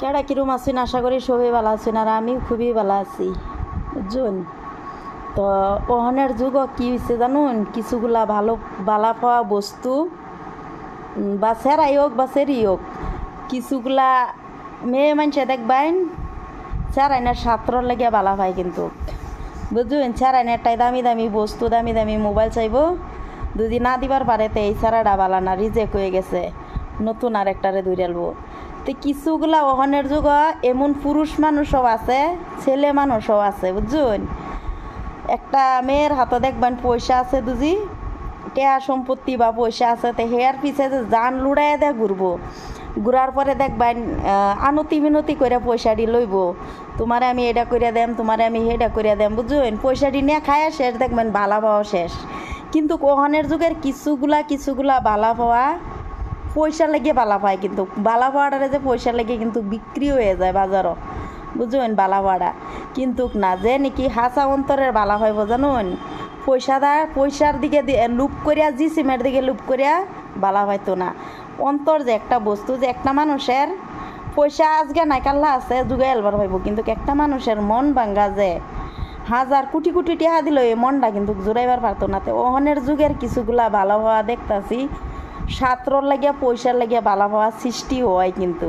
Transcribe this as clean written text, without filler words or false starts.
কেডা কিরম আছেন? আশা করি সবাই ভালো আছেন, আর আমি খুবই ভালো আছি, বুঝছেন? তো ওহনের যুগ কি হয়েছে জানুন, কিছুগুলা ভালো বালা পাওয়া বস্তু বা সেরাই হোক বা সেরি হোক, কিছুগুলা মেয়ে মানুষে দেখবেন সেরাইনের ছাত্র লেগে বালা পায়, কিন্তু বুঝলেন সেরাইনেরটাই দামি দামি বস্তু, দামি দামি মোবাইল চাইবো, যদি না দিবার পারে তো এই সেরাটা বালা না, রিজেক্ট হয়ে গেছে, নতুন আর একটারে ধরেলবো। তো কিছুগুলা ওহনের যুগ এমন পুরুষ মানুষও আছে, ছেলে মানুষও আছে, বুঝছেন? একটা মেয়ের হাতে দেখবেন পয়সা আছে, দুজি টেয়া সম্পত্তি বা পয়সা আছে, তো হেয়ার পিছে যে জান লুড়াই দেয় ঘুরবো, ঘুরার পরে দেখবেন আনতি মিনতি করে পয়সাটি লইব, তোমারে আমি এটা করিয়া দেম, তোমারে আমি সেটা করিয়া দেম, বুঝছেন? পয়সাটি নিয়ে খায় শেষ, দেখবেন বালা পাওয়া শেষ। কিন্তু কোহনের যুগের কিছুগুলা বালা পাওয়া পয়সা লেগে বালা পায়, কিন্তু বালা পাওয়াটারে যে পয়সা লেগে কিন্তু বিক্রি হয়ে যায় বাজারও, বুঝলেন? বালা পাওয়াটা কিন্তু না, যে নাকি হাসা অন্তরের বালা হয় জানুন, পয়সার দিকে লুপ করিয়া জিসিমের দিকে লুপ করিয়া বালা হয়তো না। অন্তর যে একটা বস্তু, যে একটা মানুষের পয়সা আজকে নাই কাল্লা আছে যুগে এলবার হইব, কিন্তু একটা মানুষের মন ভাঙ্গা যে হাজার কোটি কোটি টাকা দিল, এই মনটা কিন্তু জোরাইবার পারতো না। তো ওহনের যুগের কিছুগুলা ভালো হওয়া দেখতাছি, ছাত্রর লাগিয়া পয়সার লাগিয়া ভালো হওয়া সৃষ্টি হয় কিন্তু।